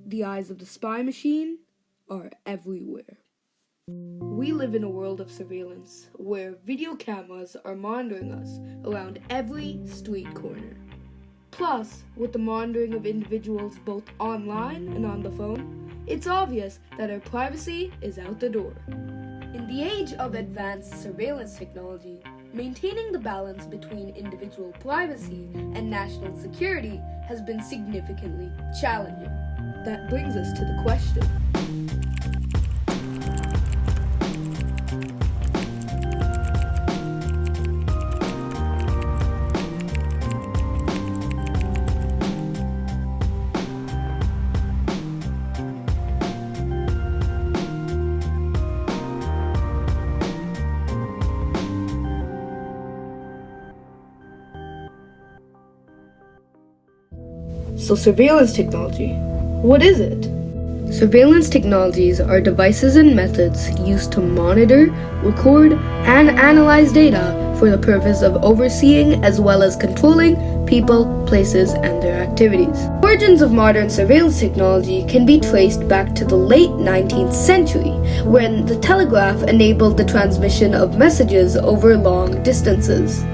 The eyes of the spy machine are everywhere. We live in a world of surveillance where video cameras are monitoring us around every street corner. Plus, with the monitoring of individuals both online and on the phone, it's obvious that our privacy is out the door. In the age of advanced surveillance technology, maintaining the balance between individual privacy and national security has been significantly challenging. That brings us to the question. So surveillance technology, what is it? Surveillance technologies are devices and methods used to monitor, record, and analyze data for the purpose of overseeing as well as controlling people, places, and their activities. Origins of modern surveillance technology can be traced back to the late 19th century, when the telegraph enabled the transmission of messages over long distances.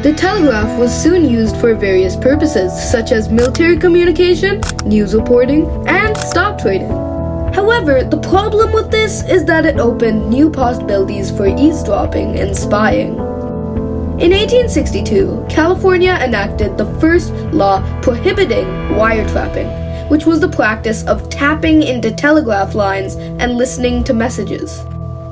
The telegraph was soon used for various purposes, such as military communication, news reporting, and stock trading. However, the problem with this is that it opened new possibilities for eavesdropping and spying. In 1862, California enacted the first law prohibiting wiretapping, which was the practice of tapping into telegraph lines and listening to messages.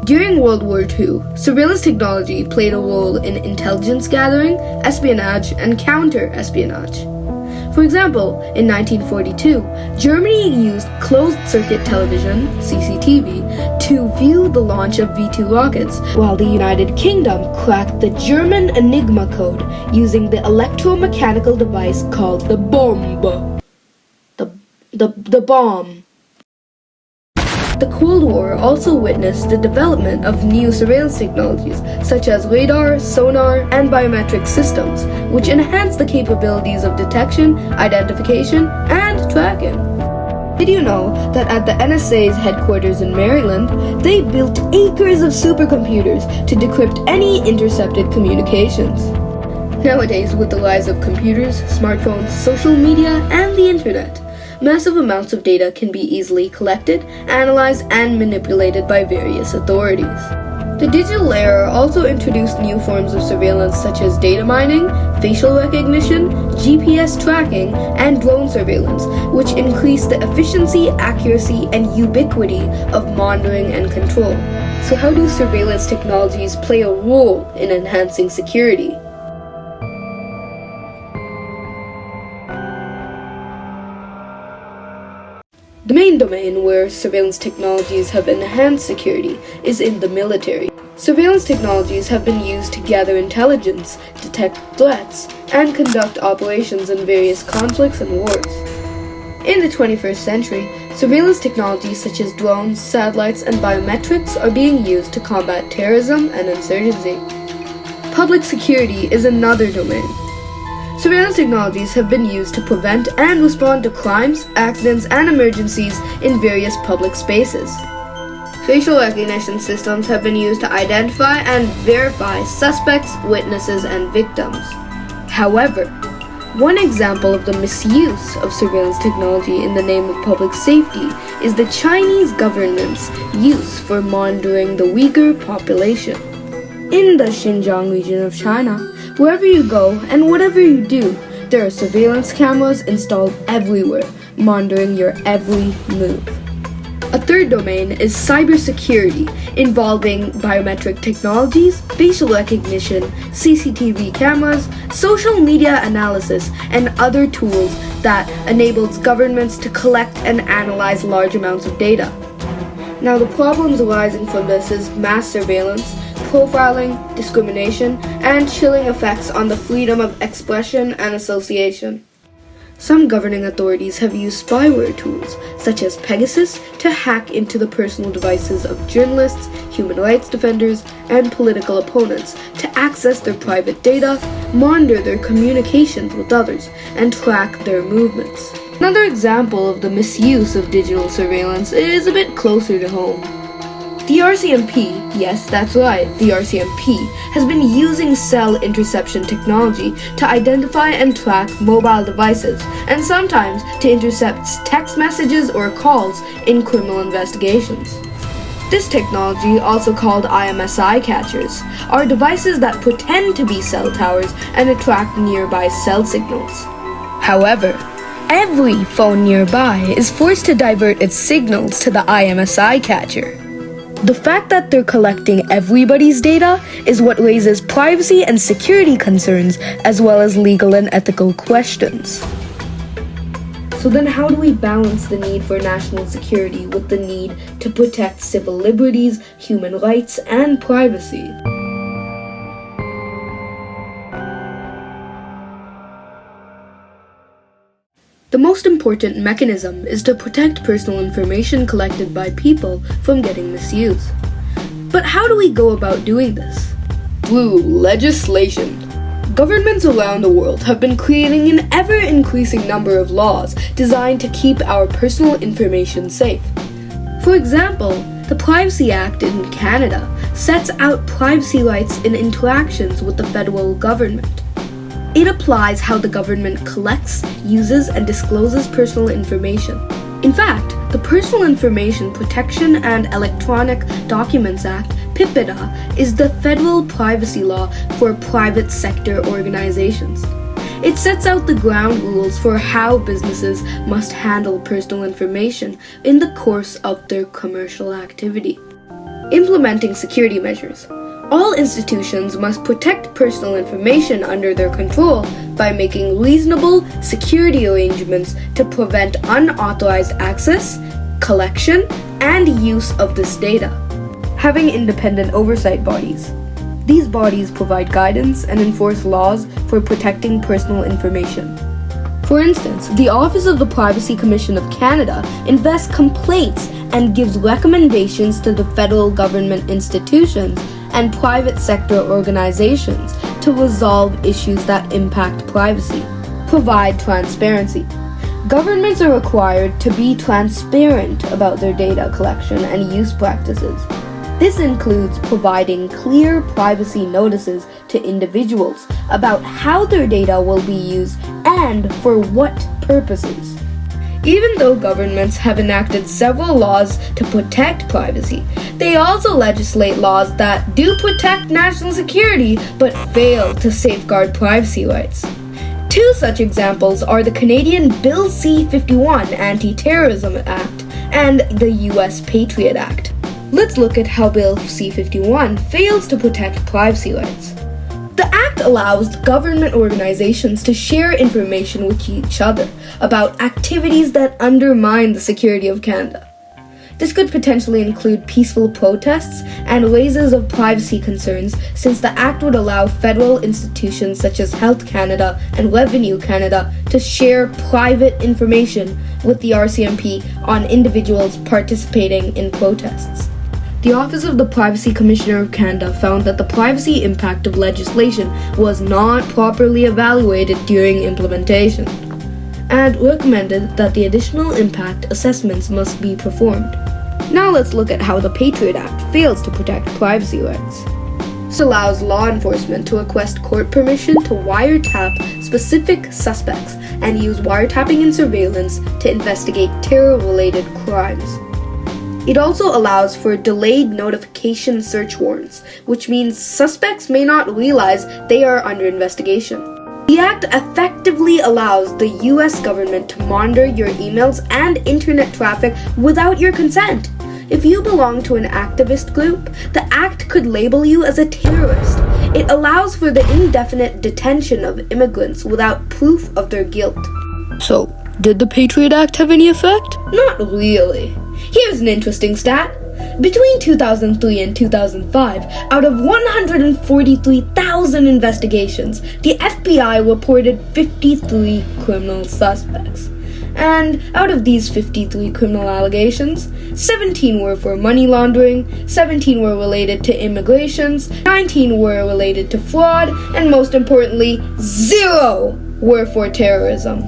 During World War II, surveillance technology played a role in intelligence gathering, espionage, and counter-espionage. For example, in 1942, Germany used closed-circuit television, CCTV, to view the launch of V-2 rockets, while the United Kingdom cracked the German Enigma code using the electromechanical device called the bomb. The bomb. The Cold War also witnessed the development of new surveillance technologies such as radar, sonar, and biometric systems, which enhanced the capabilities of detection, identification, and tracking. Did you know that at the NSA's headquarters in Maryland, they built acres of supercomputers to decrypt any intercepted communications? Nowadays, with the rise of computers, smartphones, social media, and the internet, massive amounts of data can be easily collected, analyzed, and manipulated by various authorities. The digital era also introduced new forms of surveillance such as data mining, facial recognition, GPS tracking, and drone surveillance, which increased the efficiency, accuracy, and ubiquity of monitoring and control. So how do surveillance technologies play a role in enhancing security? The main domain where surveillance technologies have enhanced security is in the military. Surveillance technologies have been used to gather intelligence, detect threats, and conduct operations in various conflicts and wars. In the 21st century, surveillance technologies such as drones, satellites, and biometrics are being used to combat terrorism and insurgency. Public security is another domain. Surveillance technologies have been used to prevent and respond to crimes, accidents, and emergencies in various public spaces. Facial recognition systems have been used to identify and verify suspects, witnesses, and victims. However, one example of the misuse of surveillance technology in the name of public safety is the Chinese government's use for monitoring the Uyghur population. In the Xinjiang region of China, wherever you go and whatever you do, there are surveillance cameras installed everywhere, monitoring your every move. A third domain is cybersecurity, involving biometric technologies, facial recognition, CCTV cameras, social media analysis, and other tools that enables governments to collect and analyze large amounts of data. Now, the problems arising from this is mass surveillance, profiling, discrimination, and chilling effects on the freedom of expression and association. Some governing authorities have used spyware tools, such as Pegasus, to hack into the personal devices of journalists, human rights defenders, and political opponents to access their private data, monitor their communications with others, and track their movements. Another example of the misuse of digital surveillance is a bit closer to home. The RCMP, yes, that's right, the RCMP, has been using cell interception technology to identify and track mobile devices, and sometimes to intercept text messages or calls in criminal investigations. This technology, also called IMSI catchers, are devices that pretend to be cell towers and attract nearby cell signals. However, every phone nearby is forced to divert its signals to the IMSI catcher. The fact that they're collecting everybody's data is what raises privacy and security concerns, as well as legal and ethical questions. So then how do we balance the need for national security with the need to protect civil liberties, human rights, and privacy? The most important mechanism is to protect personal information collected by people from getting misused. But how do we go about doing this? Through legislation. Governments around the world have been creating an ever-increasing number of laws designed to keep our personal information safe. For example, the Privacy Act in Canada sets out privacy rights in interactions with the federal government. It applies how the government collects, uses, and discloses personal information. In fact, the Personal Information Protection and Electronic Documents Act, PIPEDA, is the federal privacy law for private sector organizations. It sets out the ground rules for how businesses must handle personal information in the course of their commercial activity. Implementing security measures. All institutions must protect personal information under their control by making reasonable security arrangements to prevent unauthorized access, collection, and use of this data. Having independent oversight bodies. These bodies provide guidance and enforce laws for protecting personal information. For instance, the Office of the Privacy Commission of Canada invests complaints and gives recommendations to the federal government institutions and private sector organizations to resolve issues that impact privacy. Provide transparency. Governments are required to be transparent about their data collection and use practices. This includes providing clear privacy notices to individuals about how their data will be used and for what purposes. Even though governments have enacted several laws to protect privacy, they also legislate laws that do protect national security but fail to safeguard privacy rights. Two such examples are the Canadian Bill C-51 Anti-Terrorism Act and the US Patriot Act. Let's look at how Bill C-51 fails to protect privacy rights. The Act allows government organizations to share information with each other about activities that undermine the security of Canada. This could potentially include peaceful protests and raises of privacy concerns, since the Act would allow federal institutions such as Health Canada and Revenue Canada to share private information with the RCMP on individuals participating in protests. The Office of the Privacy Commissioner of Canada found that the privacy impact of legislation was not properly evaluated during implementation, and recommended that the additional impact assessments must be performed. Now let's look at how the Patriot Act fails to protect privacy rights. This allows law enforcement to request court permission to wiretap specific suspects and use wiretapping and surveillance to investigate terror-related crimes. It also allows for delayed notification search warrants, which means suspects may not realize they are under investigation. The Act effectively allows the US government to monitor your emails and internet traffic without your consent. If you belong to an activist group, the Act could label you as a terrorist. It allows for the indefinite detention of immigrants without proof of their guilt. So, did the Patriot Act have any effect? Not really. Here's an interesting stat. Between 2003 and 2005, out of 143,000 investigations, the FBI reported 53 criminal suspects. And out of these 53 criminal allegations, 17 were for money laundering, 17 were related to immigrations, 19 were related to fraud, and most importantly, 0 were for terrorism.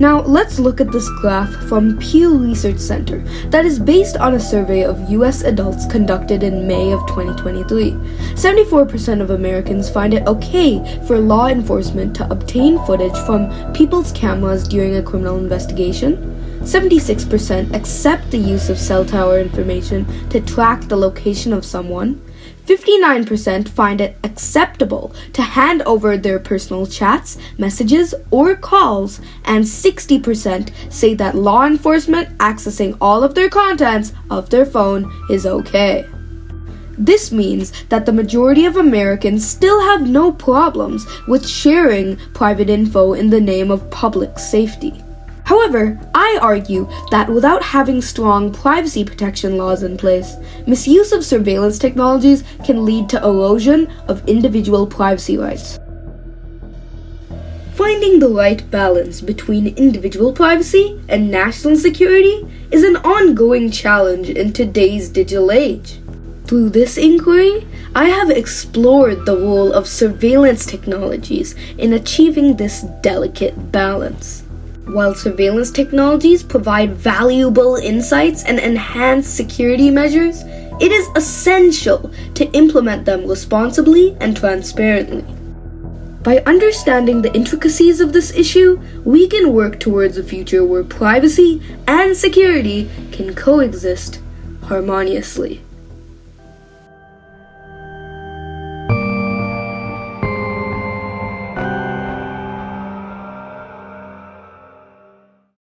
Now, let's look at this graph from Pew Research Center that is based on a survey of US adults conducted in May of 2023. 74% of Americans find it okay for law enforcement to obtain footage from people's cameras during a criminal investigation. 76% accept the use of cell tower information to track the location of someone. 59% find it acceptable to hand over their personal chats, messages, or calls, and 60% say that law enforcement accessing all of their contents of their phone is okay. This means that the majority of Americans still have no problems with sharing private info in the name of public safety. However, I argue that without having strong privacy protection laws in place, misuse of surveillance technologies can lead to erosion of individual privacy rights. Finding the right balance between individual privacy and national security is an ongoing challenge in today's digital age. Through this inquiry, I have explored the role of surveillance technologies in achieving this delicate balance. While surveillance technologies provide valuable insights and enhance security measures, it is essential to implement them responsibly and transparently. By understanding the intricacies of this issue, we can work towards a future where privacy and security can coexist harmoniously.